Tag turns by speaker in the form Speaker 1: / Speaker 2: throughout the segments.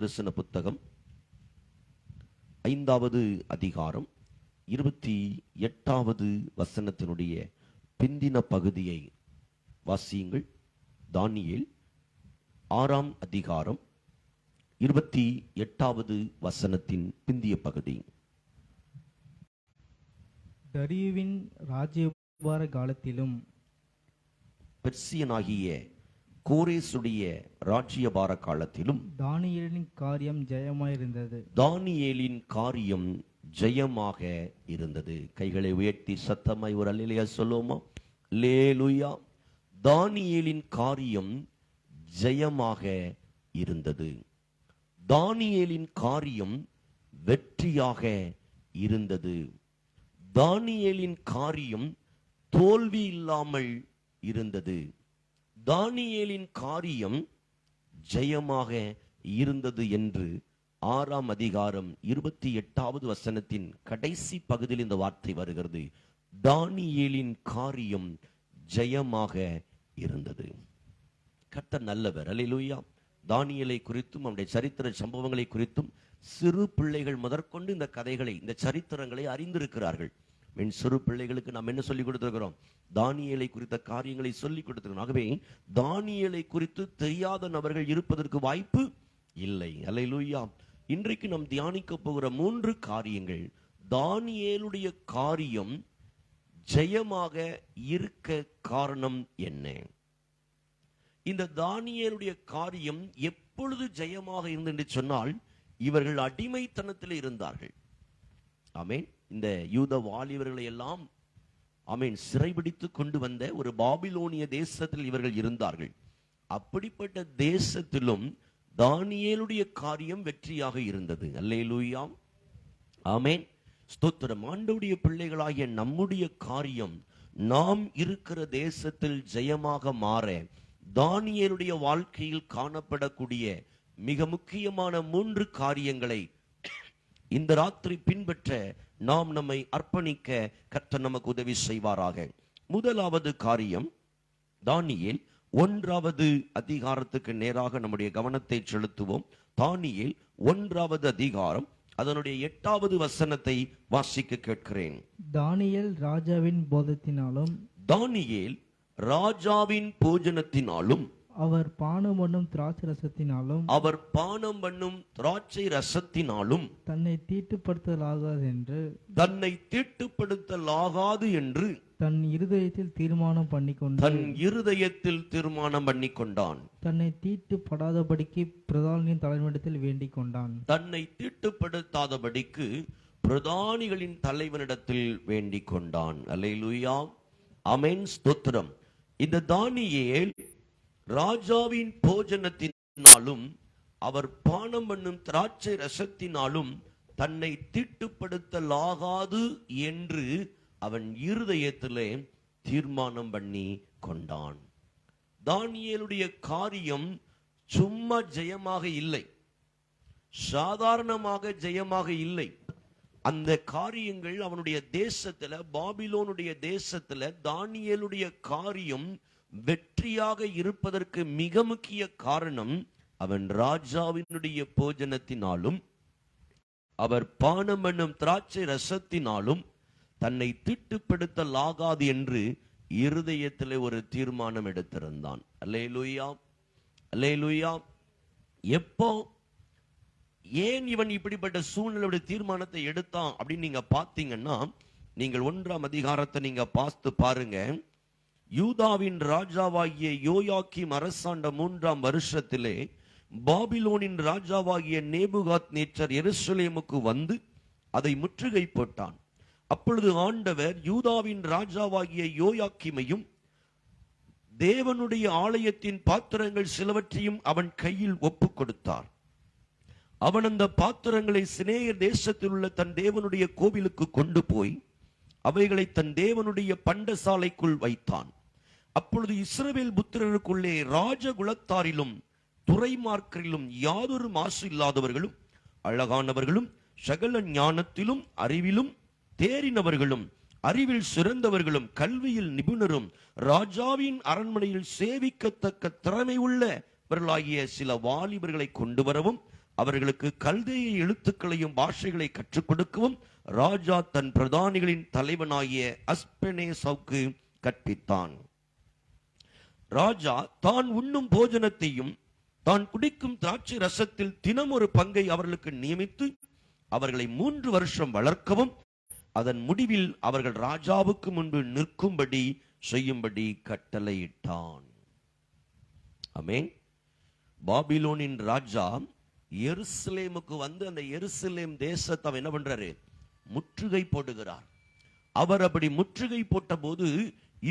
Speaker 1: தீர்க்கதரிசன புத்தகம் 5வது அதிகாரம் 28வது வசனத்தினுடைய பிந்தின பகுதியை வாசியுங்கள். தானியேல் 6ஆம் அதிகாரம் 28வது வசனத்தின் பிந்திய பகுதி.
Speaker 2: தரியுவின் ராஜ்யபார காலத்திலும்
Speaker 1: பெர்சியனாகிய கோரேசுடைய ராஜ்யபார காலத்திலும்
Speaker 2: தானியேலின் காரியம் ஜெயமாயிருந்தது.
Speaker 1: தானியேலின் காரியம் ஜெயமாக இருந்தது. கைகளை உயர்த்தி சத்தமாய் ஒரு அல்லேலூயா சொல்லுவோமா? அல்லேலூயா. தானியேலின் காரியம் ஜெயமாக இருந்தது. தானியேலின் காரியம் வெற்றியாக இருந்தது. தானியேலின் காரியம் தோல்வி இல்லாமல் இருந்தது. தானியேலின் காரியம் ஜெயமாக இருந்தது என்று 6ஆம் அதிகாரம் 28வது வசனத்தின் கடைசி பகுதியில் இந்த வார்த்தை வருகிறது. தானியேலின் காரியம் ஜெயமாக இருந்தது. கர்த்தர் நல்லவர். அல்லேலூயா. தானியேலை குறித்தும் அவருடைய சரித்திர சம்பவங்களை குறித்தும் சிறு பிள்ளைகள் முதற்கொண்டு இந்த கதைகளை, இந்த சரித்திரங்களை அறிந்திருக்கிறார்கள். சிறு பிள்ளைகளுக்கு நாம் என்ன சொல்லிக் கொடுத்திருக்கிறோம்? தானியேலை குறித்த காரியங்களை சொல்லிக் கொடுத்திருக்கிறோம். ஆகவே தானியேலை குறித்து தெரியாத நபர்கள் இருப்பதற்கு வாய்ப்பு இல்லை. அல்லேலூயா. இன்றைக்கு நாம் தியானிக்க போகிற 3 காரியங்கள், தானியேலுடைய காரியம் ஜெயமாக இருக்க காரணம் என்ன? இந்த தானியேலுடைய காரியம் எப்பொழுது ஜெயமாக இருந்தது என்று சொன்னால், இவர்கள் அடிமைத்தனத்தில் இருந்தார்கள். ஆமென். இந்த யூத வாலிபர்களை எல்லாம் ஆமென் சிறைபிடித்து கொண்டு வந்த ஒரு பாபிலோனிய தேசத்தில் இவர்கள் இருந்தார்கள். அப்படிப்பட்ட தேசத்திலும் தானியேலுடைய காரியம் வெற்றியாக இருந்தது. அல்லேலூயா. ஆமென். ஸ்தோத்திரம். ஆண்டவருடைய பிள்ளைகளாகிய நம்முடைய காரியம் நாம் இருக்கிற தேசத்தில் ஜெயமாக மாற தானியேலுடைய வாழ்க்கையில் காணப்படக்கூடிய மிக முக்கியமான 3 காரியங்களை இந்த ராத்திரி பின்பற்ற நாம் நம்மை அர்ப்பணிக்க கர்த்தர் நமக்கு உதவி செய்வாராக. முதலாவது காரியம், தானியேல் 1வது அதிகாரத்துக்கு நேராக நம்முடைய கவனத்தை செலுத்துவோம். தானியேல் 1வது அதிகாரம் அதனுடைய 8வது வசனத்தை வாசிக்க கேட்கிறேன்.
Speaker 2: தானியேல் ராஜாவின் போதத்தினாலும்,
Speaker 1: தானியேல் ராஜாவின் போஜனத்தினாலும்,
Speaker 2: அவர் பானம் பண்ணும் திராட்சை ரசத்தினாலும்,
Speaker 1: அவர் பானம் பண்ணும் திராட்சை ரசத்தினாலும்
Speaker 2: தன்னை தீட்டுப்படுத்தலாகாது என்று,
Speaker 1: தன்னை தீட்டுப்படுத்தலாகாது என்று
Speaker 2: தன் இருதயத்தில் தீர்மானம் பண்ணிக்கொண்டு,
Speaker 1: தன் இருதயத்தில் தீர்மானம் பண்ணிக்கொண்டான்.
Speaker 2: தன்னை தீட்டுப்படாதபடிக்கு பிரதானியின் தலைவனிடத்தில் வேண்டிக் கொண்டான்.
Speaker 1: தன்னை தீட்டுப்படுத்தாதபடிக்கு பிரதானிகளின் தலைவனிடத்தில் வேண்டிக் கொண்டான். அல்லேலூயா. ஆமென். ஸ்தோத்திரம். இந்த தானியேல் ராஜாவின் போஜனத்தினாலும் அவர் பானம் பண்ணும் திராட்சை ரசத்தினாலும் தன்னை தீட்டுப்படுத்தலாகாது என்று அவன் இருதயத்திலே தீர்மானம் பண்ணி கொண்டான். தானியேலுடைய காரியம் சும்மா ஜெயமாக இல்லை, சாதாரணமாக ஜெயமாக இல்லை. அந்த காரியங்கள் அவனுடைய தேசத்துல, பாபிலோனுடைய தேசத்துல தானியேலுடைய காரியம் வெற்றியாக இருப்பதற்கு மிக முக்கிய காரணம், அவன் ராஜாவினுடைய போஜனத்தினாலும் அவர் பானம் பண்ணும் திராட்சை ரசத்தினாலும் தன்னை தீட்டுப்படுத்தலாகாது என்று இருதயத்திலே ஒரு தீர்மானம் எடுத்திருந்தான். அல்லேலூயா. அல்லேலூயா. எப்போ, ஏன் இவன் இப்படிப்பட்ட சூழ்நிலையுடைய தீர்மானத்தை எடுத்தான் அப்படின்னு நீங்க பார்த்தீங்கன்னா, நீங்கள் 1ஆம் அதிகாரத்தை நீங்க பார்த்து பாருங்க. யூதாவின் ராஜாவாகிய யோயாக்கீம் அரசாண்ட 3ஆம் வருஷத்திலே பாபிலோனின் ராஜாவாகிய நேபுகாத் நேச்சர் எருசலேமுக்கு வந்து அதை முற்றுகை போட்டான். அப்பொழுது ஆண்டவர் யூதாவின் ராஜாவாகிய யோயாக்கீமையும் தேவனுடைய ஆலயத்தின் பாத்திரங்கள் சிலவற்றையும் அவன் கையில் ஒப்பு கொடுத்தார். அவன் அந்த பாத்திரங்களை சிநேயர் தேசத்தில் உள்ள தன் தேவனுடைய கோவிலுக்கு கொண்டு போய் அவைகளை தன் தேவனுடைய பண்டசாலைக்குள் வைத்தான். அப்பொழுது இஸ்ரவேல் புத்திரருக்குள்ளே ராஜகுலத்தாரிலும் துறைமார்க்கரிலும் யாதொரு மாசு இல்லாதவர்களும் அழகானவர்களும் சகல ஞானத்திலும் அறிவிலும் தேறினவர்களும் அறிவில் சிறந்தவர்களும் கல்வியில் நிபுணரும் ராஜாவின் அரண்மனையில் சேவிக்கத்தக்க திறமை உள்ளவர்களாகிய சில வாலிபர்களை கொண்டு வரவும் அவர்களுக்கு கல்தேய எழுத்துக்களையும் பாஷைகளை கற்றுக் கொடுக்கவும் ராஜா தன் பிரதானிகளின் தலைவனாகிய அஸ்பெனேசாவுக்கு கற்பித்தான். ராஜா தான் உண்ணும் போஜனத்தையும் தான் குடிக்கும் திராட்சை ரசத்தில் தினம் ஒரு பங்கை அவர்களுக்கு நியமித்து அவர்களை 3 வருஷம் வளர்க்கவும் அதன் முடிவில் அவர்கள் ராஜாவுக்கு முன்பு நிற்கும்படி செய்யும்படி கட்டளையிட்டான். ஆமென். பாபிலோனின் ராஜா எருசலேமுக்கு வந்து அந்த எருசலேம் தேசத்தை என்ன பண்றாரு? முற்றுகை போடுகிறார். அவர் அப்படி முற்றுகை போட்ட போது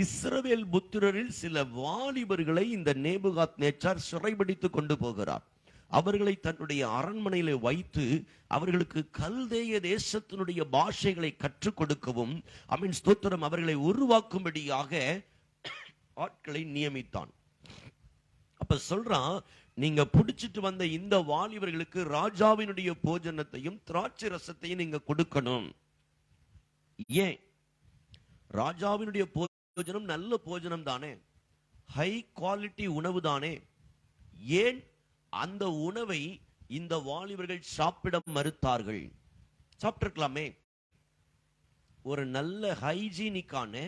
Speaker 1: இஸ்ரவேல் புத்திரரில் சில வாலிபர்களை இந்த நேபுகாத்நேச்சார் சிறைபிடித்து கொண்டு போகிறார். அவர்களை தன்னுடைய அரண்மனையில வைத்து அவர்களுக்கு கல்தேய தேசத்தினுடைய பாஷைகளை கற்றுக் கொடுக்கவும் ஸ்தோத்திரம் அவர்களை உருவாக்கும்படியாக ஆட்களை நியமித்தான். அப்ப சொல்றான், நீங்க புடிச்சிட்டு வந்த இந்த வாலிபர்களுக்கு ராஜாவினுடைய போஜனத்தையும் திராட்சை ரசத்தையும் நீங்க கொடுக்கணும். ஏன்? ராஜாவினுடைய போஜனம் நல்ல போஜனம் தானே, ஹை குவாலிட்டி உணவு தானே. ஏன் அந்த உணவை இந்த வாலிபர்கள் சாப்பிட மறுத்தார்கள்? சாப்பிட்டிருக்கலாமே. ஒரு நல்ல ஹைஜீனிக்கான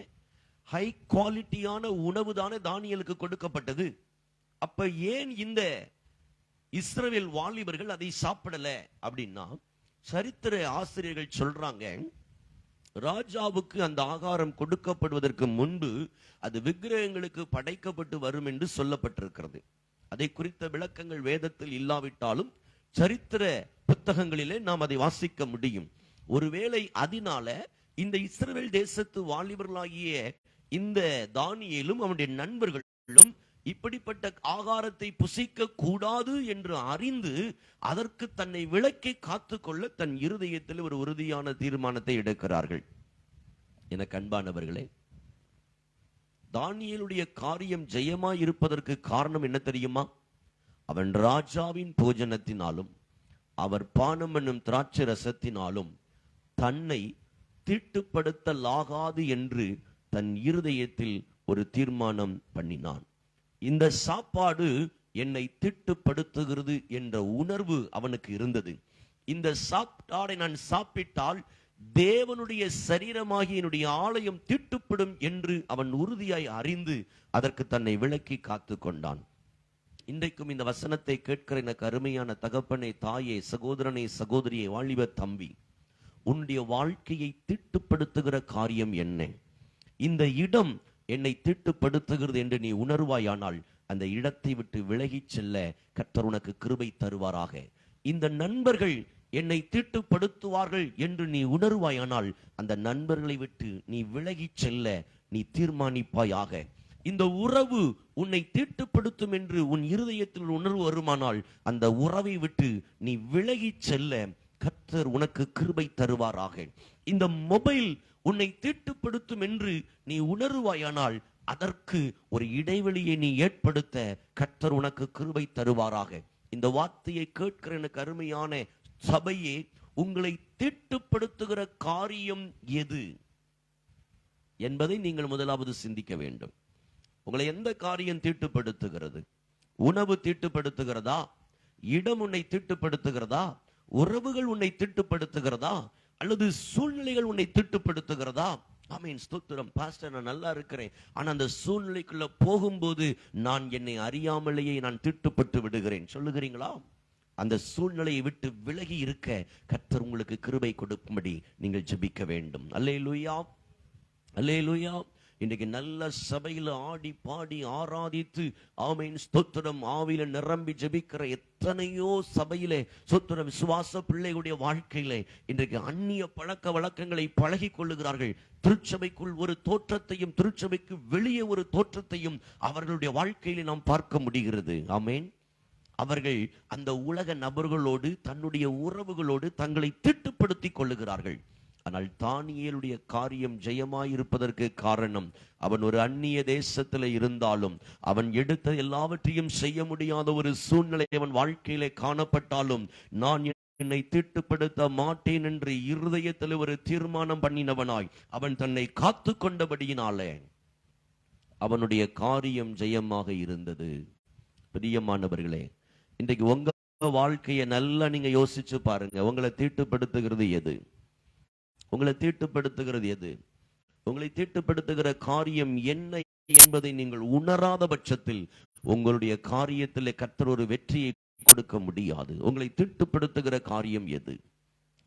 Speaker 1: ஹை குவாலிட்டியான உணவு தானே தானியேலுக்கு கொடுக்கப்பட்டது. அப்ப ஏன் இந்த இஸ்ரவேல் வாலிபர்கள் அதை சாப்பிடல அப்படின்னா, சரித்திர ஆசிரியர்கள் சொல்றாங்க, ராஜாவுக்கு அந்த ஆகாரம் கொடுக்கப்படுவதற்கு முன்பு அது விக்கிரகங்களுக்கு படைக்கப்பட்டு வரும் என்று சொல்லப்பட்டிருக்கிறது. அதை குறித்த விளக்கங்கள் வேதத்தில் இல்லாவிட்டாலும் சரித்திர புத்தகங்களிலே நாம் அதை வாசிக்க முடியும். ஒருவேளை அதனால இந்த இஸ்ரவேல் தேசத்து வாலிபர்களாகிய இந்த தானியேலும் அவனுடைய நண்பர்களும் இப்படிப்பட்ட ஆகாரத்தை புசிக்க கூடாது என்று அறிந்து அதற்கு தன்னை விலக்கி காத்துக்கொள்ள தன் இருதயத்தில் ஒரு உறுதியான தீர்மானத்தை எடுக்கிறார்கள். எனக்கு அன்பானவர்களே, தானியேலுடைய காரியம் ஜெயமாய் இருப்பதற்கு காரணம் என்ன தெரியுமா? அவன் ராஜாவின் போஜனத்தினாலும் அவர் பானம் என்னும் திராட்சை ரசத்தினாலும் தன்னை தீட்டுப்படுத்தலாகாது என்று தன் இருதயத்தில் ஒரு தீர்மானம் பண்ணினான். இந்த சாப்பாடு என்னை திட்டுப்படுத்துகிறது என்ற உணர்வு அவனுக்கு இருந்தது. இந்த சாப்பாடை நான் சாப்பிட்டால் தேவனுடைய சரீரமாகி என்னுடைய ஆலயம் திட்டுப்படும் என்று அவன் உறுதியாய் அறிந்து அதற்கு தன்னை விலக்கி காத்து கொண்டான். இன்றைக்கும் இந்த வசனத்தை கேட்கிற எனக்கு அருமையான தகப்பனே, தாயே, சகோதரனே, சகோதரியே, வாலிப தம்பி, உன்னுடைய வாழ்க்கையை திட்டுப்படுத்துகிற காரியம் என்ன? இந்த இடம் என்னை தீட்டுப்படுத்துகிறது என்று நீ உணர்வாயானால் அந்த இடத்தை விட்டு விலகி செல்ல கர்த்தர் உனக்கு கிருபை தருவாராக. இந்த நண்பர்கள் என்னை தீட்டுப்படுத்துவார்கள் என்று நீ உணர்வாயானால் அந்த நண்பர்களை விட்டு நீ விலகி செல்ல நீ தீர்மானிப்பாயாக. இந்த உறவு உன்னை தீட்டுப்படுத்தும் என்று உன் இருதயத்தில் உணர்வு வருமானால் அந்த உறவை விட்டு நீ விலகி செல்ல கர்த்தர் உனக்கு கிருபை தருவாராக. இந்த மொபைல் உன்னை தீட்டுப்படுத்தும் என்று நீ உணர்வாயானால் அதற்கு ஒரு இடைவெளியை நீ ஏற்படுத்த கர்த்தர் உனக்கு கிருபை தருவாராக. இந்த வார்த்தையை கேட்கிற எனக்கு அருமையான சபையே, உங்களை தீட்டுப்படுத்துகிற காரியம் எது என்பதை நீங்கள் முதலாவது சிந்திக்க வேண்டும். உங்களை எந்த காரியம் தீட்டுப்படுத்துகிறது? உணவு தீட்டுப்படுத்துகிறதா? இடம் உன்னை தீட்டுப்படுத்துகிறதா? உறவுகள் உன்னை தீட்டுப்படுத்துகிறதா? அல்லது சூழ்நிலைகள் உன்னை தீட்டுப்படுத்துகிறதா? ஆமென், ஸ்தோத்திரம். பாஸ்டர், நான் நல்லா இருக்கிறேன், ஆனா அந்த சூழ்நிலைக்குள்ள போகும்போது நான் என்னை அறியாமலேயே நான் தீட்டுப்பட்டு விடுகிறேன். சொல்லுகிறீங்களா? அந்த சூழ்நிலையை விட்டு விலகி இருக்க கர்த்தர் உங்களுக்கு கிருபை கொடுக்கும்படி நீங்கள் ஜெபிக்க வேண்டும். அல்லேலூயா, அல்லேலூயா. இன்றைக்கு நல்ல சபையில ஆடி பாடி ஆராதித்து ஆமென் ஸ்தோத்திரம் ஆவியில நிரம்பி ஜெபிக்கிற எத்தனையோ சபையிலே ஸ்தோத்திர விசுவாச பிள்ளைகளுடைய வாழ்க்கையிலே இன்றைக்கு அந்நிய பழக்க வழக்கங்களை பழகி கொள்ளுகிறார்கள். திருச்சபைக்குள் ஒரு தோற்றத்தையும் திருச்சபைக்கு வெளியே ஒரு தோற்றத்தையும் அவர்களுடைய வாழ்க்கையிலே நாம் பார்க்க முடிகிறது. ஆமென். அவர்கள் அந்த உலக நபர்களோடு தன்னுடைய உறவுகளோடு தங்களை திட்டுப்படுத்திக் கொள்ளுகிறார்கள். ஆனால் தானியேலுடைய காரியம் ஜெயமாயிருப்பதற்கு காரணம், அவன் ஒரு அந்நிய தேசத்தில் இருந்தாலும் அவன் எடுத்த எல்லாவற்றையும் செய்ய முடியாத ஒரு சூழ்நிலை அவன் வாழ்க்கையிலே காணப்பட்டாலும் நான் என்னை தீட்டுப்படுத்த மாட்டேன் என்று இருதயத்தில் ஒரு தீர்மானம் பண்ணினவனாய் அவன் தன்னை காத்து கொண்டபடியினாலே அவனுடைய காரியம் ஜெயமாக இருந்தது. பிரியமானவர்களே, இன்றைக்கு உங்க வாழ்க்கையை நல்லா நீங்க யோசிச்சு பாருங்க. உங்களை தீட்டுப்படுத்துகிறது எது? உங்களை தீட்டுப்படுத்துகிறது எது? உங்களை தீட்டுப்படுத்துகிற காரியம் என்ன என்பதை நீங்கள் உணராத பட்சத்தில் உங்களுடைய காரியத்திலே கர்த்தர் ஒரு வெற்றியை கொடுக்க முடியாது. உங்களை தீட்டுப்படுத்துகிற காரியம் எது?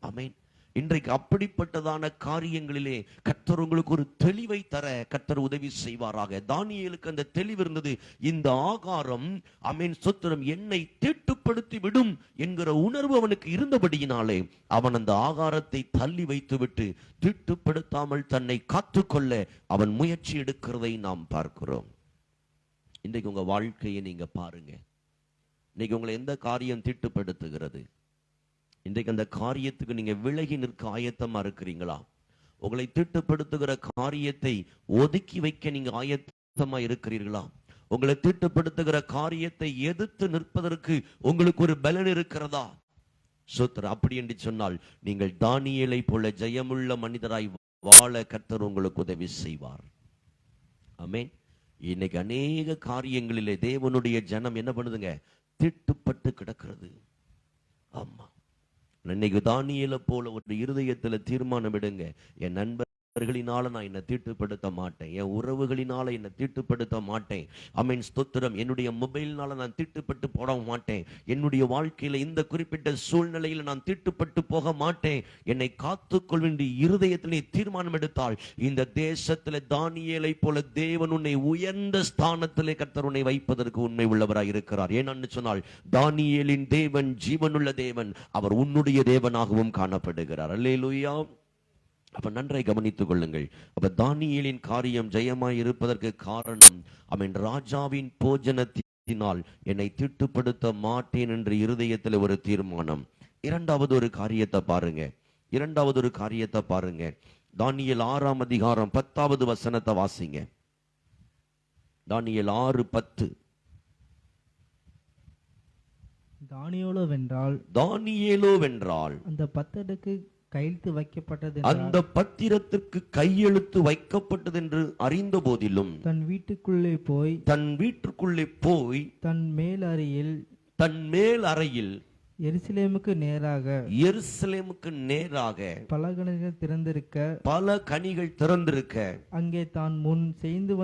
Speaker 1: ஆமென். இன்றைக்கு அப்படிப்பட்டதான காரியங்களிலே கர்த்தர் உங்களுக்கு ஒரு தெளிவை தர கர்த்தர் உதவி செய்வாராக. தானியேலுக்கு அந்த தெளிவு இருந்தது. இந்த ஆகாரம், ஆமென், ஸ்தோத்திரம், என்னை தீட்டுப்படுத்தி விடும் என்கிற உணர்வு அவனுக்கு இருந்தபடியினாலே அவன் அந்த ஆகாரத்தை தள்ளி வைத்துவிட்டு தீட்டுப்படுத்தாமல் தன்னை காத்துக்கொள்ள அவன் முயற்சி எடுக்கிறதை நாம் பார்க்கிறோம். இன்றைக்கு உங்க வாழ்க்கையை நீங்க பாருங்க. இன்னைக்கு உங்களை எந்த காரியம் தீட்டுப்படுத்துகிறது? இன்றைக்கு அந்த காரியத்துக்கு நீங்க விலகி நிற்க ஆயத்தமா இருக்கிறீங்களா? உங்களை தீட்டுப்படுத்துகிற காரியத்தை ஒதுக்கி வைக்க நீங்க ஆயத்தமா இருக்கிறீர்களா? உங்களை தீட்டுப்படுத்துகிற காரியத்தை எதிர்த்து நிற்பதற்கு உங்களுக்கு ஒரு பலன் இருக்கிறதா? சோத்திரம். அப்படி என்று சொன்னால் நீங்கள் தானியேலை போல ஜெயமுள்ள மனிதராய் வாழ கர்த்தர் உங்களுக்கு உதவி செய்வார். ஆமென். இன்னைக்கு அநேக காரியங்களிலே தேவனுடைய ஜனம் என்ன பண்ணுதுங்க? தீட்டுப்பட்டு கிடக்கிறது. ஆமா, இன்னைக்கு தானியேலை போல ஒரு இருதயத்துல தீர்மானம் எடுங்க. என் நண்பர்களினால நான் என்னை தீட்டுப்படுத்த மாட்டேன், என் உறவுகளினால என்னை தீட்டுப்படுத்த மாட்டேன். ஆமென், ஸ்தோத்திரம். என்னுடைய மொபைல்னால நான் தீட்டுப்பட்டு போட மாட்டேன். என்னுடைய வாழ்க்கையில இந்த குறிப்பிட்ட சூழ்நிலையில நான் தீட்டுப்பட்டு போக மாட்டேன். என்னை காத்துக்கொள் வேண்டிய இருதயத்திலே தீர்மானம் எடுத்தால் இந்த தேசத்துல தானியேலை போல தேவன் உன்னை உயர்ந்த ஸ்தானத்திலே கர்த்தர் உன்னை வைப்பதற்கு உண்மை உள்ளவராய் இருக்கிறார். ஏன்னு சொன்னால் தானியேலின் தேவன் ஜீவனுள்ள தேவன். அவர் உன்னுடைய தேவனாகவும் காணப்படுகிறார். அல்லேலூயா. அப்ப நன்றாய் கவனித்துக் கொள்ளுங்கள். அப்ப தானியேலின் காரியம் ஜெயமாய் இருப்பதற்கு காரணம், அவன் ராஜாவின் போஜனத்தினால் என்னை தீட்டுப்படுத்த மாட்டேன் என்ற இருதயத்தில் ஒரு தீர்மானம். இரண்டாவது ஒரு காரியத்தை பாருங்க. தானியேல் 6ஆம் அதிகாரம் 10வது வசனத்தை வாசிங்க. தானியேல் 6:10. தானியேலோவென்றால்
Speaker 2: அந்த பத்திரத்துக்கு கையெழுத்து வைக்கப்பட்டது,
Speaker 1: அந்த பத்திரத்திற்கு கையெழுத்து வைக்கப்பட்டது என்று அறிந்த போதிலும்
Speaker 2: தன் வீட்டுக்குள்ளே போய் தன் மேல் அறையில் எருசலேமுக்கு நேராக பல கனிகள் திறந்திருக்க அங்கே தான் முன் செய்து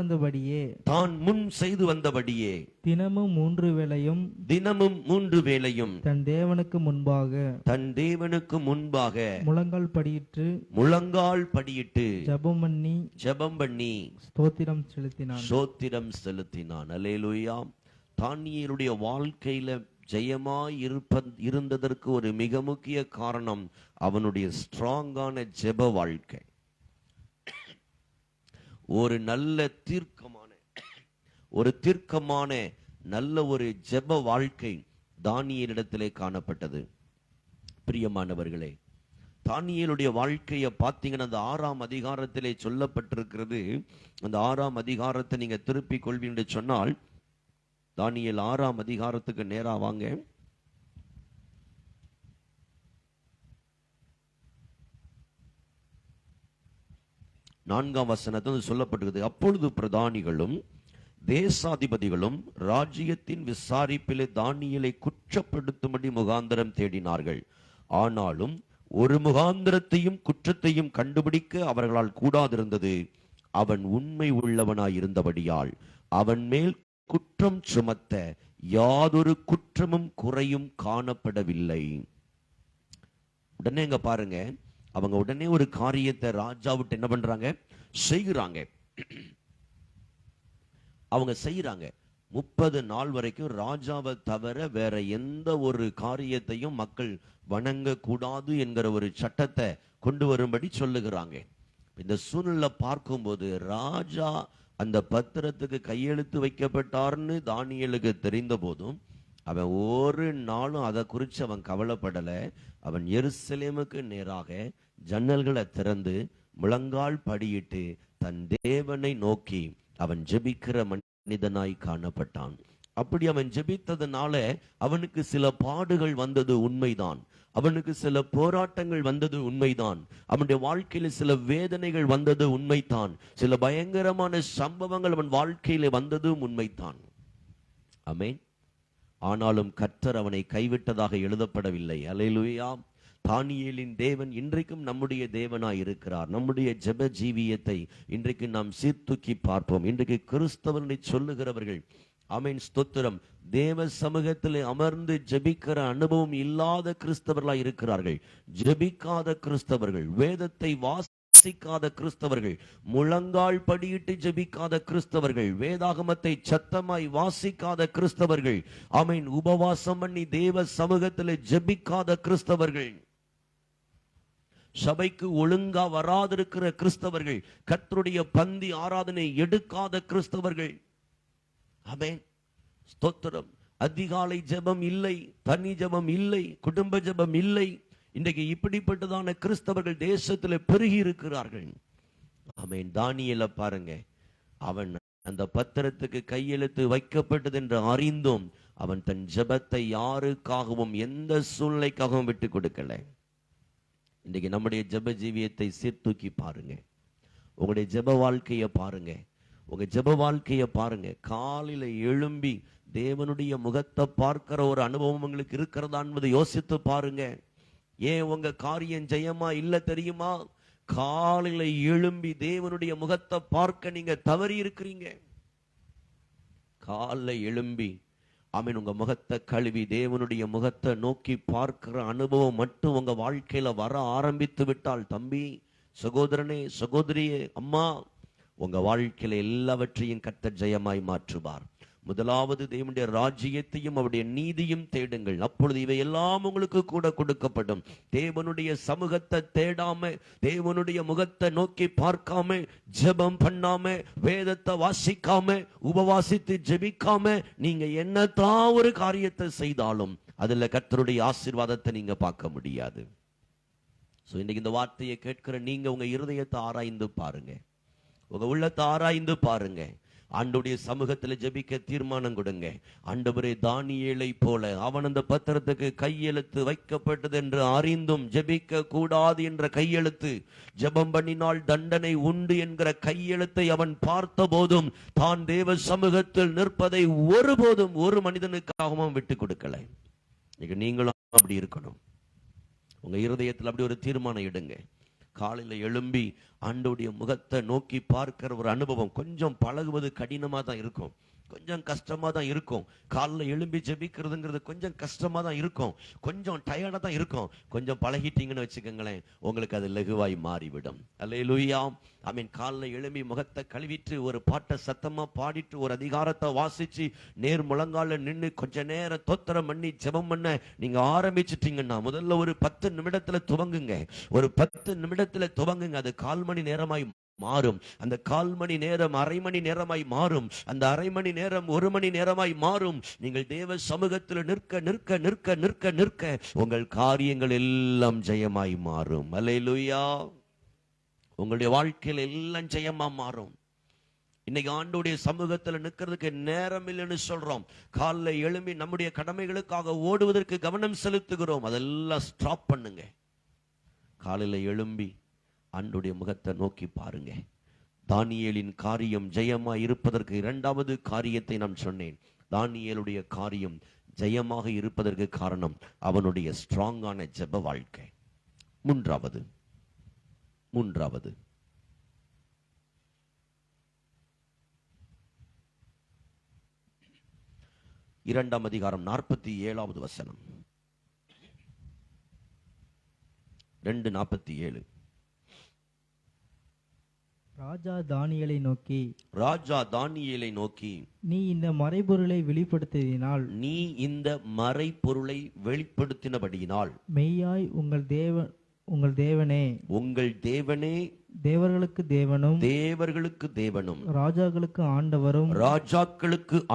Speaker 2: வந்தபடியே தினமும் 3 வேளையும் தன் தேவனுக்கு முன்பாக முழங்கால் படியிட்டு ஜெபம் பண்ணி ஸ்தோத்திரம் செலுத்தினான். அல்லேலூயா. தானியேலுடைய வாழ்க்கையில ஜெயமாய் இருந்ததற்கு ஒரு மிக முக்கிய காரணம் அவனுடைய ஸ்ட்ராங்கான ஜெப வாழ்க்கை. ஒரு நல்ல தீர்க்கமான நல்ல ஒரு ஜெப வாழ்க்கை தானியேலிடத்திலே காணப்பட்டது. பிரியமானவர்களே, தானியேலுடைய வாழ்க்கையை பார்த்தீங்கன்னா அந்த 6ஆம் அதிகாரத்திலே சொல்லப்பட்டிருக்கிறது. அந்த 6ஆம் அதிகாரத்தை நீங்க திருப்பிக் கொள்வீங்க சொன்னால் தானியேல் 6ஆம் அதிகாரத்துக்கு நேரா வாங்க. நான்காம் வசனத்தில் சொல்லப்பட்டிருக்கிறது. அப்பொழுது பிரதானிகளும் தேசாதிபதிகளும் ராஜ்யத்தின் விசாரிப்பிலே தானியேலை குற்றப்படுத்தும்படி முகாந்திரம் தேடினார்கள். ஆனாலும் ஒரு முகாந்திரத்தையும் குற்றத்தையும் கண்டுபிடிக்க அவர்களால் கூடாதிருந்தது. அவன் உண்மை உள்ளவனாய் இருந்தபடியால் அவன் மேல் குற்றம் சுமத்த யாதொரு குற்றமும் குறையும் காணப்படவில்லை. உடனே இங்க பாருங்க, அவங்க உடனே ஒரு காரியத்தை ராஜாவிட்டு என்ன பண்றாங்க? அவங்க செய்யறாங்க. 30 நாள் வரைக்கும் ராஜாவை தவிர வேற எந்த ஒரு காரியத்தையும் மக்கள் வணங்க கூடாது என்கிற ஒரு சட்டத்தை கொண்டு வரும்படி சொல்லுகிறாங்க. இந்த சூழ்நிலை பார்க்கும்போது ராஜா அந்த பத்திரத்துக்கு கையெழுத்து வைக்கப்பட்டார்னு தானியேலுக்கு தெரிந்த போதும் அவன் ஒரு நாளும் அதை குறித்து அவன் கவலைப்படல. அவன் எருசலேமுக்கு நேராக ஜன்னல்களை திறந்து முழங்கால் படியிட்டு தன் தேவனை நோக்கி அவன் ஜெபிக்கிற மனிதனாய் காணப்பட்டான். அப்படி அவன் ஜெபித்ததுனால அவனுக்கு சில பாடுகள் வந்தது உண்மைதான். அவனுக்கு சில போராட்டங்கள் வந்தது உண்மைதான். அவனுடைய வாழ்க்கையில சில வேதனைகள் வந்தது உண்மைதான். சில பயங்கரமான சம்பவங்கள் அவன் வாழ்க்கையில வந்ததும் உண்மைதான். ஆமென். ஆனாலும் கர்த்தர் அவனை கைவிட்டதாக எழுதப்படவில்லை. அல்லேலூயா. தானியேலின் தேவன் இன்றைக்கும் நம்முடைய தேவனாய் இருக்கிறார். நம்முடைய ஜெப ஜீவியத்தை இன்றைக்கு நாம் சீர்தூக்கி பார்ப்போம். இன்றைக்கு கிறிஸ்தவனை சொல்லுகிறவர்கள், ஆமென், ஸ்தோத்திரம், தேவ சமூகத்தில் அமர்ந்து ஜெபிக்கிற அனுபவம் இல்லாத கிறிஸ்தவர்களாய் இருக்கிறார்கள். ஜெபிக்காத கிறிஸ்தவர்கள், வேதத்தை வாசிக்காத கிறிஸ்தவர்கள், முழங்கால் படியிட்டு ஜெபிக்காத கிறிஸ்தவர்கள், வேதாகமத்தை சத்தமாய் வாசிக்காத கிறிஸ்தவர்கள், ஆமென், உபவாசம் பண்ணி தேவ சமூகத்தில் ஜெபிக்காத கிறிஸ்தவர்கள், சபைக்கு ஒழுங்கா வராதிருக்கிற கிறிஸ்தவர்கள், கர்த்தருடைய பந்தி ஆராதனை எடுக்காத கிறிஸ்தவர்கள், ஆமென், ஸ்தோத்திரம், அதிகாலை ஜெபம் இல்லை, தனி ஜெபம் இல்லை, குடும்ப ஜெபம் இல்லை. இன்றைக்கு இப்படிப்பட்டதான கிறிஸ்தவர்கள் தேசத்தில் பெருகி இருக்கிறார்கள். ஆமென். தானியேலை பாருங்க, அவன் அந்த பத்திரத்துக்கு கையெழுத்து வைக்கப்பட்டது என்று அறிந்தும் அவன் தன் ஜெபத்தை யாருக்காகவும் எந்த சூழ்நிலைக்காகவும் விட்டு கொடுக்கல. இன்றைக்கு நம்முடைய ஜெப ஜீவியத்தை சீர்தூக்கி பாருங்க. உங்களுடைய ஜெப வாழ்க்கையை பாருங்க. உங்க ஜெப வாழ்க்கையை பாருங்க. காலையில எழும்பி தேவனுடைய முகத்தை பார்க்கிற ஒரு அனுபவம் உங்களுக்கு இருக்கிறதா என்பதை யோசித்து பாருங்க. ஏன் உங்க காரியம் ஜெயமா இல்ல தெரியுமா? காலையில எழும்பி தேவனுடைய முகத்தை பார்க்க நீங்க தவறி இருக்கிறீங்க. காலையில எழும்பி, ஆமென், உங்க முகத்தை கழுவி தேவனுடைய முகத்தை நோக்கி பார்க்கிற அனுபவம் மட்டும் உங்க வாழ்க்கையில வர ஆரம்பித்து விட்டால், தம்பி, சகோதரனே, சகோதரியே, அம்மா, உங்க வாழ்க்கையில எல்லாவற்றையும் கர்த்தர் ஜெயமாய் மாற்றுவார். முதலாவது தேவனுடைய ராஜ்யத்தையும் அவருடைய நீதியும் தேடுங்கள், அப்பொழுது இவை எல்லாம் உங்களுக்கு கூட கொடுக்கப்படும். தேவனுடைய சமூகத்தை தேடாம, தேவனுடைய முகத்தை நோக்கி பார்க்காம, ஜெபம் பண்ணாம, வேதத்தை வாசிக்காம, உபவாசித்து ஜெபிக்காம நீங்க என்னதான் ஒரு காரியத்தை செய்தாலும் அதுல கர்த்தருடைய ஆசீர்வாதத்தை நீங்க பார்க்க முடியாது. இன்னைக்கு இந்த வார்த்தையை கேட்கிற நீங்க உங்க இருதயத்தை ஆராய்ந்து பாருங்க. உங்க உள்ளத்தை ஆராய்ந்து பாருங்க. ஆண்டவருடைய சமூகத்துல ஜெபிக்க தீர்மானம் கொடுங்க. ஆண்டவரே, தானியேலை போல அவன் அந்த பத்திரத்துக்கு கையெழுத்து வைக்கப்பட்டது என்று அறிந்தும் ஜெபிக்க கூடாது என்ற கையெழுத்து, ஜெபம் பண்ணினால் தண்டனை உண்டு என்கிற கையெழுத்தை அவன் பார்த்த போதும் தான் தேவ சமூகத்தில் நிற்பதை ஒருபோதும் ஒரு மனிதனுக்காகவும் விட்டு கொடுக்கல. நீங்களும் அப்படி இருக்கணும். உங்க இருதயத்தில் அப்படி ஒரு தீர்மானம் எடுங்க. காலையில எழும்பி ஆண்டவருடைய முகத்தை நோக்கி பார்க்கிற ஒரு அனுபவம் கொஞ்சம் பழகுவது கடினமா தான் இருக்கும், கொஞ்சம் கஷ்டமா தான் இருக்கும். காலைல எழும்பி ஜெபிக்கிறதுங்கிறது கொஞ்சம் கஷ்டமா தான் இருக்கும், கொஞ்சம் டயர்டா தான் இருக்கும். கொஞ்சம் பழகிட்டீங்கன்னு வச்சுக்கோங்களேன், உங்களுக்கு அது லகுவாய் மாறிவிடும். அல்லேலூயா. ஆமென். காலைல எழும்பி முகத்தை கழுவிட்டு ஒரு பாட்டை சத்தமா பாடிட்டு ஒரு அதிகாரத்தை வாசிச்சு நேர் முழங்கால நின்று கொஞ்ச நேரம் தோத்திரம் பண்ணி ஜெபம் பண்ண நீங்க ஆரம்பிச்சிட்டீங்கன்னா முதல்ல ஒரு 10 நிமிடத்துல துவங்குங்க. ஒரு 10 நிமிடத்துல துவங்குங்க. அது 1/4 மணி நேரமாய் மாறும். அந்த 1/4 மணி நேரம் 1/2 மணி நேரமாய் மாறும். அந்த 1/2 மணி நேரம் 1 மணி நேரமாய் மாறும். நீங்கள் தேவ சமூகத்தில் நிற்க நிற்க நிற்க நிற்க நிற்க உங்கள் காரியங்கள் எல்லாம் ஜெயமாய் மாறும். அல்லேலூயா. உங்களுடைய வாழ்க்கையில் எல்லாம் ஜெயமா மாறும். இன்னைக்கு ஆண்டவருடைய சமூகத்தில் நிற்கிறதுக்கு நேரம் இல்லைன்னு சொல்றோம். காலைல எழும்பி நம்முடைய கடமைகளுக்காக ஓடுவதற்கு கவனம் செலுத்துகிறோம். அதெல்லாம் ஸ்டாப் பண்ணுங்க. காலையில எழும்பி ஆண்டவருடைய முகத்தை நோக்கி பாருங்க. தானியேலின் காரியம் ஜெயமா இருப்பதற்கு 2வது காரியத்தை நான் சொன்னேன். தானியேலுடைய காரியம் ஜெயமாக இருப்பதற்கு காரணம் அவனுடைய ஸ்ட்ராங்கான ஜெப வாழ்க்கை. மூன்றாவது 2ஆம் அதிகாரம் 47வது வசனம். 2:47.
Speaker 3: ராஜா தானியேலை நோக்கி, நீ இந்த மறைபொருளை வெளிப்படுத்தினபடியினால் மெய்யாய் உங்கள் தேவனே தேவர்களுக்கு தேவனும் ராஜாக்களுக்கு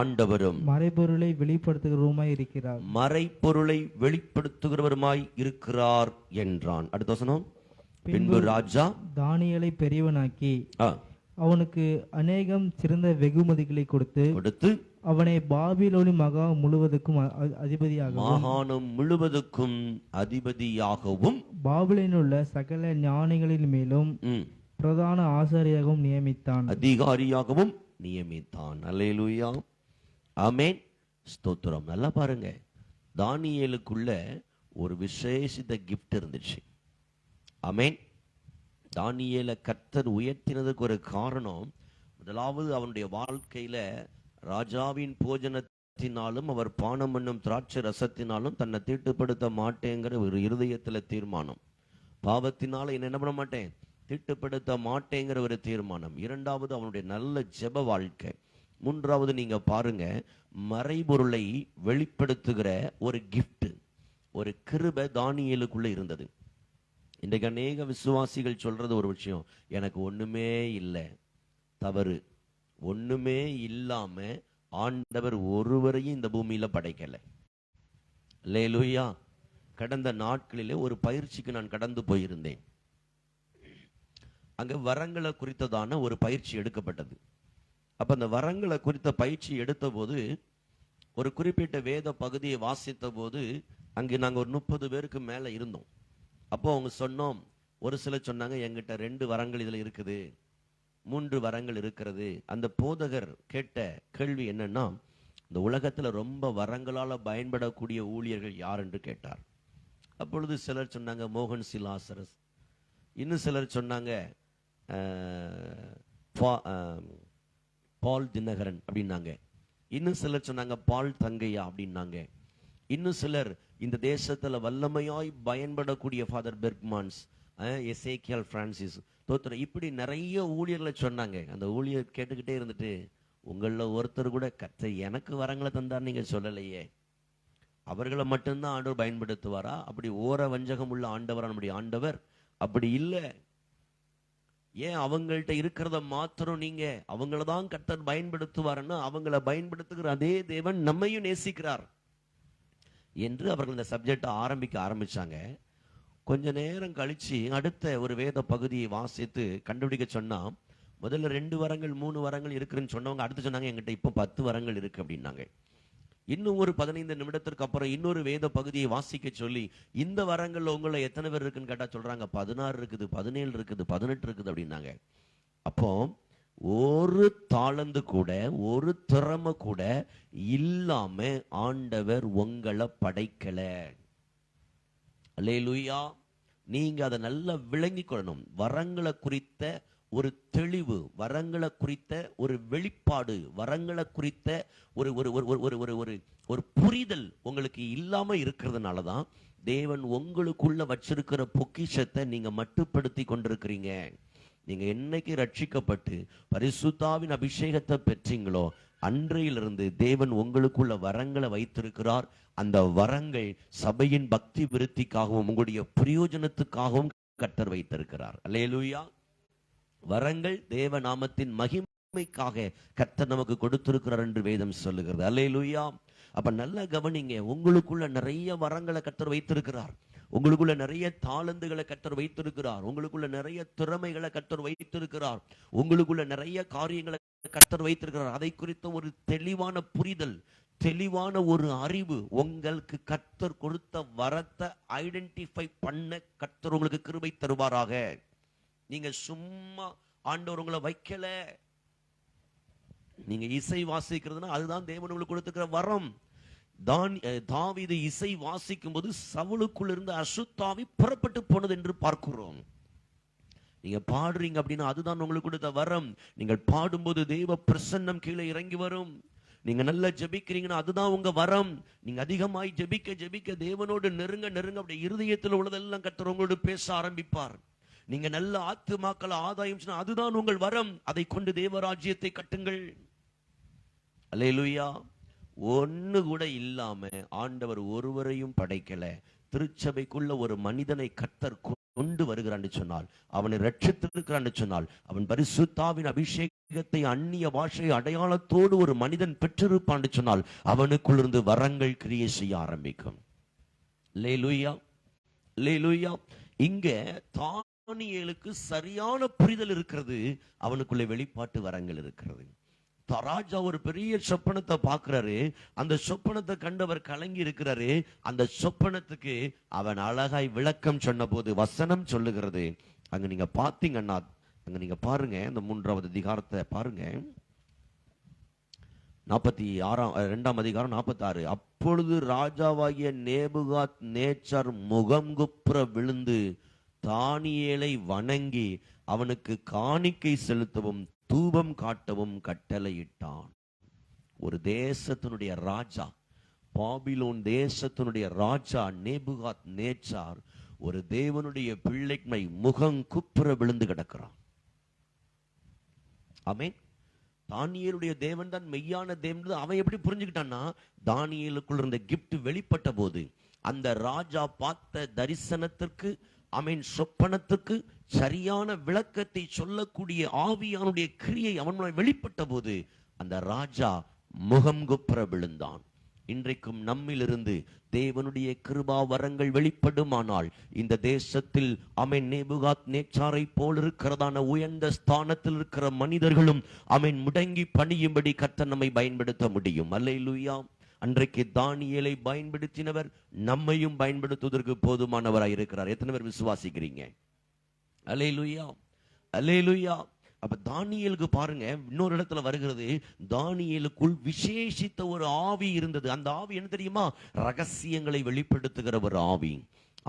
Speaker 3: ஆண்டவரும் மறைபொருளை வெளிப்படுத்துகிறவருமாய் இருக்கிறார் என்றான். அடுத்த வசனம். பின்பு ராஜா தானியேலை பெரியவனாக்கி அவனுக்கு அநேகம் சிறந்த வெகுமதிகளை கொடுத்து அவனை பாபிலோனி மாகாணம் முழுவதுக்கும் அதிபதியாகவும் பாபிலோனில் உள்ள சகல ஞானிகளின் மேலும் பிரதான ஆசாரியாகவும் நியமித்தான், அதிகாரியாகவும் நியமித்தான். அல்லேலூயா. ஆமென்.
Speaker 2: ஸ்தோத்திரம். நல்லா பாருங்க, தானியேலுக்குள்ள ஒரு விசேஷித்த கிஃப்ட் இருந்துச்சு. ஆமென். தானியேலை கர்த்தர் உயர்த்தினதுக்கு ஒரு காரணம், முதலாவது அவனுடைய வாழ்க்கையில ராஜாவின் போஜனத்தினாலும் அவர் பானம் பண்ணும் திராட்சை ரசத்தினாலும் தன்னை தீட்டுப்படுத்த மாட்டேங்கிற ஒரு இருதயத்துல தீர்மானம். பாவத்தினால என்ன பண்ண மாட்டேன், தீட்டுப்படுத்த மாட்டேங்கிற ஒரு தீர்மானம். இரண்டாவது அவனுடைய நல்ல ஜெப வாழ்க்கை. மூன்றாவது நீங்க பாருங்க, மறைபொருளை வெளிப்படுத்துகிற ஒரு கிஃப்ட், ஒரு கிருபை தானியேலுக்குள்ள இருந்தது. இன்றைக்கு அநேக விசுவாசிகள் சொல்றது ஒரு விஷயம், எனக்கு ஒண்ணுமே இல்லை, தவறு. ஒண்ணுமே இல்லாம ஆண்டவர் ஒருவரையும் இந்த பூமியில படைக்கல. அல்லேலூயா. கடந்த நாட்களிலே ஒரு பயிற்சிக்கு நான் கடந்து போயிருந்தேன். அங்க வரங்களை குறித்ததான ஒரு பயிற்சி எடுக்கப்பட்டது. அப்ப அந்த வரங்களை குறித்த பயிற்சி எடுத்த போது, ஒரு குறிப்பிட்ட வேத பகுதியை வாசித்த போது, அங்கே நாங்க ஒரு 30 பேருக்கு மேல இருந்தோம். அப்போ அவங்க சொன்னோம், ஒரு சிலர் சொன்னாங்க எங்கிட்ட 2 வரங்கள் இதுல இருக்குது, 3 வரங்கள் இருக்கிறது. அந்த போதகர் கேட்ட கேள்வி என்னன்னா, இந்த உலகத்துல ரொம்ப வரங்களால பயன்படக்கூடிய ஊழியர்கள் யார் என்று கேட்டார். அப்பொழுது சிலர் சொன்னாங்க மோகன் சிலாசரஸ், இன்னும் சிலர் சொன்னாங்க பால் தினகரன் அப்படின்னாங்க, இன்னும் சிலர் சொன்னாங்க பால் தங்கையா அப்படின்னாங்க, இன்னும் சிலர் இந்த தேசத்துல வல்லமையாய் பயன்படக்கூடிய ஃபாதர் பெர்க்மான்ஸ், எசேக்கியல் பிரான்சிஸ் தோத்திர, இப்படி நிறைய ஊழியர்களை சொன்னாங்க. அந்த ஊழியர் கேட்டுக்கிட்டே இருந்துட்டு, உங்கள ஒருத்தர் கூட கர்த்தர் எனக்கு வரங்களை தந்தார் நீங்க சொல்லலையே, அவர்களை மட்டும்தான் ஆண்டவர் பயன்படுத்துவாரா? அப்படி ஓர வஞ்சகம் உள்ள ஆண்டவர் நம்முடைய ஆண்டவர் அப்படி இல்லை. ஏன் அவங்கள்ட்ட இருக்கிறத மாத்திரம் நீங்க அவங்களதான் கர்த்தர் பயன்படுத்துவாருன்னா, அவங்கள பயன்படுத்துகிற அதே தேவன் நம்மையும் நேசிக்கிறார் என்று அவர்கள் இந்த சப்ஜெக்ட் ஆரம்பிச்சாங்க. கொஞ்ச நேரம் கழிச்சு அடுத்த ஒரு வேத பகுதியை வாசித்து கண்டுபிடிக்க சொன்னா, முதல்ல 2 வரங்கள் 3 வரங்கள் இருக்குன்னு சொன்னவங்க அடுத்து சொன்னாங்க என்கிட்ட இப்போ 10 வரங்கள் இருக்கு அப்படின்னாங்க. இன்னும் ஒரு 15 நிமிடத்திற்கு அப்புறம் இன்னொரு வேத பகுதியை வாசிக்க சொல்லி, இந்த வரங்கள்ல உங்களை எத்தனை பேர் இருக்குன்னு கேட்டா சொல்றாங்க 16 இருக்குது, 17 இருக்குது, 18 இருக்குது அப்படின்னாங்க. அப்போ ஒரு தாளந்து கூட, ஒரு திறமை கூட இல்லாம ஆண்டவர் உங்களை படைக்கல. அல்லேலூயா. நீங்க அதை நல்லா விளங்கி கொள்ளணும். வரங்களை குறித்த ஒரு தெளிவு, வரங்களை குறித்த ஒரு வெளிப்பாடு, வரங்களை குறித்த ஒரு ஒரு ஒரு ஒரு ஒரு ஒரு புரிதல் உங்களுக்கு இல்லாம இருக்கிறதுனால தான் தேவன் உங்களுக்குள்ள வச்சிருக்கிற பொக்கிஷத்தை நீங்க மட்டுப்படுத்தி கொண்டிருக்கிறீங்க. நீங்க என்னைக்கு ரட்சிக்கப்பட்டு பரிசுத்தாவின் அபிஷேகத்தை பெற்றீங்களோ அன்றையிலிருந்து தேவன் உங்களுக்குள்ள வரங்களை வைத்திருக்கிறார். அந்த வரங்கள் சபையின் பக்தி விருத்திக்காகவும் உங்களுடைய பிரயோஜனத்துக்காகவும் கர்த்தர் வைத்திருக்கிறார். அல்லேலூயா. வரங்கள் தேவ நாமத்தின் மகிமைக்காக கர்த்தர் நமக்கு கொடுத்திருக்கிறார் என்று வேதம் சொல்லுகிறது. அல்லேலூயா. அப்ப நல்லா கவனிங்க, உங்களுக்குள்ள நிறைய வரங்களை கர்த்தர் வைத்திருக்கிறார். உங்களுக்குள்ள நிறைய தாளந்துகளை கர்த்தர் வைத்திருக்கிறார். உங்களுக்குள்ள நிறைய திறமைகளை கர்த்தர் வைத்திருக்கிறார். உங்களுக்குள்ள நிறைய காரியங்களை கர்த்தர் வைத்திருக்கிறார். அதை குறித்த ஒரு தெளிவான புரிதல், தெளிவான ஒரு அறிவு, உங்களுக்கு கர்த்தர் கொடுத்த வரத்தை ஐடென்டிஃபை பண்ண கர்த்தர் உங்களுக்கு கிருபை தருவாராக. நீங்க சும்மா ஆண்டவர் உங்களை வைக்கல. நீங்க இசை வாசிக்கிறதுனா அதுதான் தேவன் உங்களுக்கு கொடுத்துக்கிற வரம். தாவீது இசை வாசிக்கும் போது சவுலுக்குள்ள இருந்து அசுத்தாவி புறப்பட்டு போனது என்று பார்க்கிறோம். நீங்க பாடுறீங்க அப்படின்னா அதுதான் உங்களுக்கு கொடுத்த வரம். நீங்கள் பாடும்போது தேவ பிரசன்னம் கீழே இறங்கி வரும். நீங்க நல்லா ஜெபிக்கிறீங்கன்னா அதுதான் உங்க வரம். நீங்க அதிகமாய் ஜெபிக்க ஜெபிக்க தேவனோடு நெருங்க நெருங்க அப்படி இருதயத்தில் உள்ளதெல்லாம் கர்த்தர் உங்களோடு பேச ஆரம்பிப்பார். நீங்க நல்ல ஆத்துமாக்களை ஆதாயம், அதுதான் உங்கள் வரம். அதை கொண்டு தேவராஜ்யத்தை கட்டுங்கள். அல்லேலூயா. ஒண்ணு கூட இல்லாம ஆண்டவர் ஒருவரையும் படைக்கல. திருச்சபைக்குள்ள ஒரு மனிதனை கர்த்தர் கொண்டு வருகிறான்னு சொன்னால், அவனை ரட்சித்திருக்கிறான்னு சொன்னால், அவன் பரிசுத்தாவின் அபிஷேகத்தை அந்நிய பாஷை அடையாளத்தோடு ஒரு மனிதன் பெற்றிருப்பான்னு சொன்னால் அவனுக்குள் இருந்து வரங்கள் கிரியை செய்ய ஆரம்பிக்கும். அல்லேலூயா. அல்லேலூயா. இங்க தானியேலுக்கு சரியான புரிதல் இருக்கிறது. அவனுக்குள்ள வெளிப்பாட்டு வரங்கள் இருக்கிறது. ராஜா ஒரு பெரிய சொப்பனத்தை பார்க்கிறாரு. அந்த சொப்பனத்தை கண்டவர் கலங்கி இருக்கிறாரு. அந்த சொப்பனத்துக்கு அவன் அழகாய் விளக்கம் சொன்ன போது வசனம் சொல்லுகிறது, அங்க நீங்க பாத்தீங்கன்னா, அங்க நீங்க பாருங்க, இந்த 3வது அதிகாரத்தை பாருங்க. 2 அதிகாரம் 46. அப்பொழுது ராஜாவாகிய நேபுகாத் நேச்சார் முகங்குப்புற விழுந்து தானியேலை வணங்கி அவனுக்கு காணிக்கை செலுத்தவும் தூபம் காட்டவும் கட்டளையிட்டான். ஒரு தேசத்தினுடைய ராஜா, பாபிலோன் தேசத்தினுடைய ராஜா நேபுகாத் நேச்சார் ஒரு தேவனுடைய பிள்ளைமை முகங்குப்புற விழுந்து கிடக்கிறான். ஆமென். தானியேலுடைய தேவன் தான் மெய்யான தேவன். அவன் எப்படி புரிஞ்சுக்கிட்டான்னா, தானியேலுக்குள் இருந்த கிஃப்ட் வெளிப்பட்ட போது அந்த ராஜா பார்த்த தரிசனத்திற்கு, அவன் சொப்பனத்துக்கு சரியான விளக்கத்தை சொல்லக்கூடிய ஆவியானுடைய கிரியை அவன் வெளிப்பட்ட போது அந்த ராஜா முகம் குப்புற விழுந்தான். இன்றைக்கும் நம்மிலிருந்து தேவனுடைய கிருபா வரங்கள் வெளிப்படுமானால் இந்த தேசத்தில் அவன் நேபுகாத் நேச்சாரை போல் இருக்கிறதான உயர்ந்த ஸ்தானத்தில் இருக்கிற மனிதர்களும் அவன் முடங்கி பணியும்படி கர்த்தர் நம்மை பயன்படுத்த முடியும். அல்லேலூயா. அன்றைக்கு தானியேலை பயன்படுத்தினவர் நம்மையும் பயன்படுத்துவதற்கு போதுமானவராய் இருக்கிறார். எத்தனை பேர் விசுவாசிக்கிறீங்க? அல்லேலூயா, அல்லேலூயா. அப்ப தானியேலுக்கு பாருங்க, இன்னொரு இடத்துல வருகிறது, தானியேலுக்குள் விசேஷித்த ஒரு ஆவி இருந்தது. அந்த ஆவி என்ன தெரியுமா? ரகசியங்களை வெளிப்படுத்துகிற ஒரு ஆவி.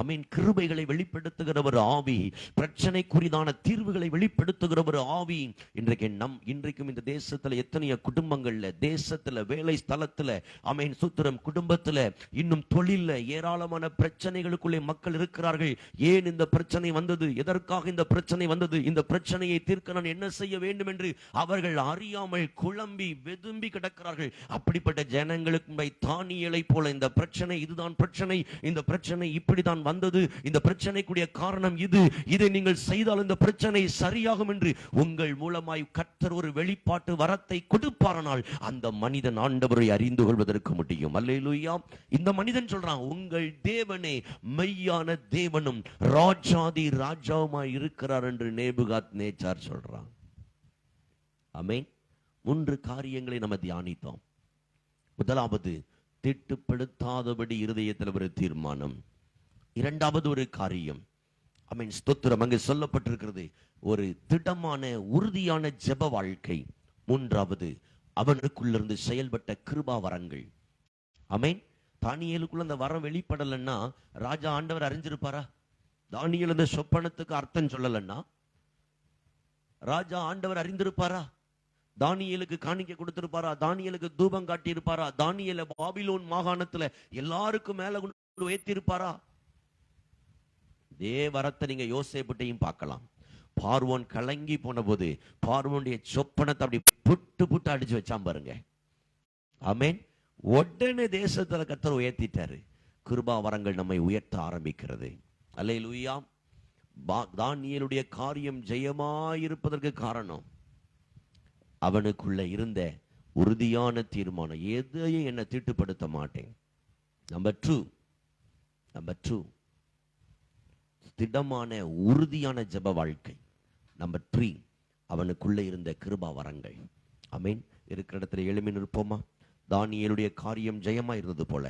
Speaker 2: அமீன். கிருபைகளை வெளிப்படுத்துகிற ஒரு ஆவி, பிரச்சனைக்குரிதான தீர்வுகளை வெளிப்படுத்துகிற ஒரு ஆவி. இன்றைக்கும் இந்த தேசத்துல எத்தனையோ குடும்பங்கள்ல, தேசத்துல, வேலை ஸ்தலத்துல, அமீன், சுத்திரம் குடும்பத்துல, இன்னும் தொழில்ல ஏராளமான பிரச்சனைகளுக்குள்ளே மக்கள் இருக்கிறார்கள். ஏன் இந்த பிரச்சனை வந்தது? எதற்காக இந்த பிரச்சனை வந்தது? இந்த பிரச்சனையை தீர்க்க நான் என்ன செய்ய வேண்டும் என்று அவர்கள் அறியாமல் குழம்பி வெதும்பி கிடக்கிறார்கள். அப்படிப்பட்ட ஜனங்களுக்கு தானியேலை போல இந்த பிரச்சனை, இதுதான் பிரச்சனை, இந்த பிரச்சனை இப்படிதான் வந்தது, இந்த பிரச்சனைக்குரிய காரணம் இது, இதை நீங்கள் செய்தால் இந்த பிரச்சனை சரியாகும் என்று உங்கள் மூலமாய் கர்த்தர் ஒரு வெளிப்பாட்டு வரத்தை கொடுப்பாரானால் அந்த மனிதன் ஆண்டவரை அறிந்து கொள்வதற்கு முடியும். அல்லேலூயா. இந்த மனிதன் சொல்றான், உங்கள் தேவனே மெய்யான தேவனும் ராஜாதி ராஜாவுமாய் இருக்கிறார் என்று நேபுகாத் நேச்சார் சொல்றான். ஆமென். 3 காரியங்களை நம்ம தியானித்தோம். முதலாவது, திட்டுப்படுத்தாதபடி இருதயத்தில் ஒரு தீர்மானம். இரண்டாவது ஒரு காரியம், ஆமென், ஸ்தோத்திரம், அங்கு சொல்லப்பட்டிருக்கிறது ஒரு திடமான உறுதியான ஜெப வாழ்க்கை. மூன்றாவது, அவனுக்குள்ளிருந்து செயல்பட்ட கிருபா வரங்கள். ஆமென். தானியேலுக்குள்ள அந்த வரம் வெளிப்படலன்னா ராஜா ஆண்டவர் அறிஞ்சிருப்பாரா? தானியேல் அந்த சொப்பனத்துக்கு அர்த்தம் சொல்லலன்னா ராஜா ஆண்டவர் அறிந்திருப்பாரா? தானியேலுக்கு காணிக்கை கொடுத்திருப்பாரா? தானியேலுக்கு தூபம் காட்டி இருப்பாரா? தானியேலை பாபிலோன் மாகாணத்துல எல்லாருக்கும் மேல உயர்த்திருப்பாரா? இதே வரத்தை நீங்க யோசேப்புட்டையும் பார்க்கலாம். பார்வோன் கலங்கி போன போது பார்வோனுடைய சொப்பனத்தை அப்படி புட்டு புட்டு அடிச்சு வச்சான் பாருங்க. ஆமென். உடனே தேசத்துல கர்த்தர் உயர்த்திட்டாரு. கிருபா வரங்கள் நம்மை உயர்த்த ஆரம்பிக்கிறது. அல்லேலூயா. தானியேலுடைய காரியம் ஜெயமாயிருப்பதற்கு காரணம் அவனுக்குள்ள இருந்த உறுதியான தீர்மானம். எதையும் என்ன தீட்டுப்படுத்த மாட்டேன். நம்பர் 2, திடமான உறுதியான ஜெப வாழ்க்கை. நம்பர் 3, அவனுக்குள்ள இருந்த கிருபா வரங்கள். ஆமென். இருக்கிற இடத்துல எழுமி நிற்போமா? தானியேலுடைய காரியம் ஜெயமாய் இருந்தது போல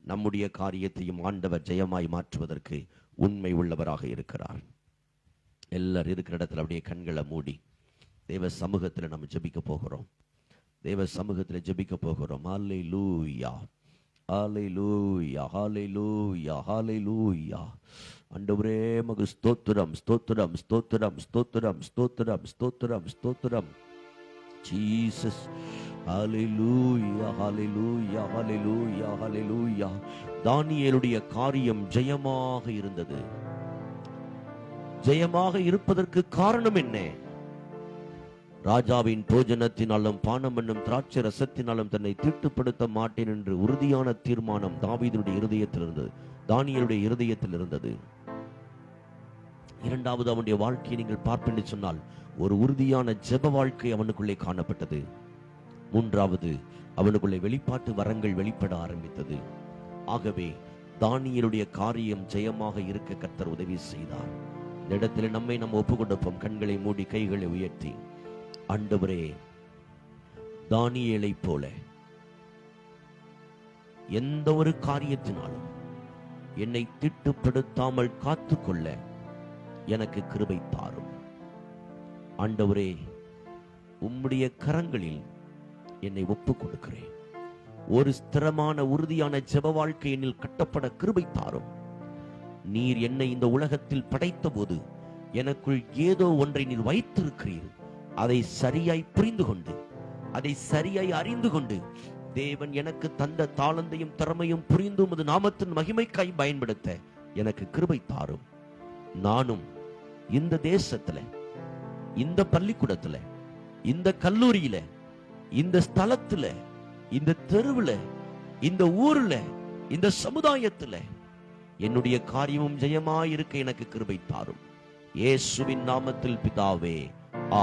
Speaker 2: நம்முடைய காரியத்தையும் ஆண்டவர் ஜெயமாய் மாற்றுவதற்கு உண்மை உள்ளவராக இருக்கிறார். எல்லாரும் இருக்கிற இடத்துல அப்படியே கண்களை மூடி தேவ சமூகத்துல நம்ம ஜெபிக்க போகிறோம். தேவ சமூகத்துல ஜெபிக்க போகிறோம். ஹல்லேலூயா, ஹல்லேலூயா, ஹல்லேலூயா, ஹல்லேலூயா. ஆண்டவரே மகு ஸ்தோத்திரம், ஸ்தோத்திரம், ஸ்தோத்திரம், ஸ்தோத்திரம், ஸ்தோத்திரம், ஸ்தோத்திரம், ஸ்தோத்திரம். ஜீசஸ். ஹல்லேலூயா, ஹல்லேலூயா, ஹல்லேலூயா, ஹல்லேலூயா. தானியேலுடைய காரியம் ஜெயமாக இருந்தது. ஜெயமாக இருப்பதற்கு காரணம் என்ன? ராஜாவின் போஜனத்தினாலும் பானம் என்னும் திராட்சை ரசத்தினாலும் தன்னை தீட்டுப்படுத்த மாட்டேன் என்று உறுதியான தீர்மானம் தாவீதுடைய இருதயத்தில் இருந்தது, தானியேலுடைய இருதயத்தில் இருந்தது. இரண்டாவது, அவனுடைய வாழ்க்கையை நீங்கள் பார்ப்பேன் சொன்னால் ஒரு உறுதியான ஜெப வாழ்க்கை அவனுக்குள்ளே காணப்பட்டது. மூன்றாவது, அவனுக்குள்ளே வெளிப்பாட்டு வரங்கள் வெளிப்பட ஆரம்பித்தது. ஆகவே தானியேலுடைய காரியம் ஜெயமாக இருக்க கர்த்தர் உதவி செய்தார். இந்த இடத்துல நம்மை நம்ம ஒப்பு கொடுப்போம். கண்களை மூடி கைகளை உயர்த்தி, ஆண்டவரே, தானியேலை போல எந்த ஒரு காரியத்தினாலும் என்னை திட்டுப்படுத்தாமல் காத்துக்கொள்ள எனக்கு கிருபை தாரும். ஆண்டவரே, உம்முடைய கரங்களில்
Speaker 1: என்னை ஒப்பு கொடுக்கிறேன். ஒரு ஸ்திரமான உறுதியான ஜெப வாழ்க்கை என்னில் கட்டப்பட கிருபை தாரும். நீர் என்னை இந்த உலகத்தில் படைத்த போது எனக்குள் ஏதோ ஒன்றை நீர் வைத்திருக்கிறீர். அதை சரியாய் புரிந்து கொண்டு, அதை சரியாய் அறிந்து கொண்டு, தேவன் எனக்கு தந்த தாளந்தையும் திறமையும் புரிந்து உமது நாமத்தின் மகிமைக்காய் பயன்படுத்த எனக்கு கிருபை தாரும். நானும் இந்த தேசத்துல, இந்த பள்ளிக்கூடத்துல, இந்த கல்லூரியில, இந்த ஸ்தலத்துல, இந்த தெருவுல, இந்த ஊர்ல, இந்த சமுதாயத்துல என்னுடைய காரியமும் ஜெயமாய் இருக்க எனக்கு கிருபை தாரும். இயேசுவின் நாமத்தில் பிதாவே,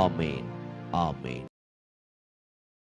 Speaker 1: ஆமேன், ஆமேன்.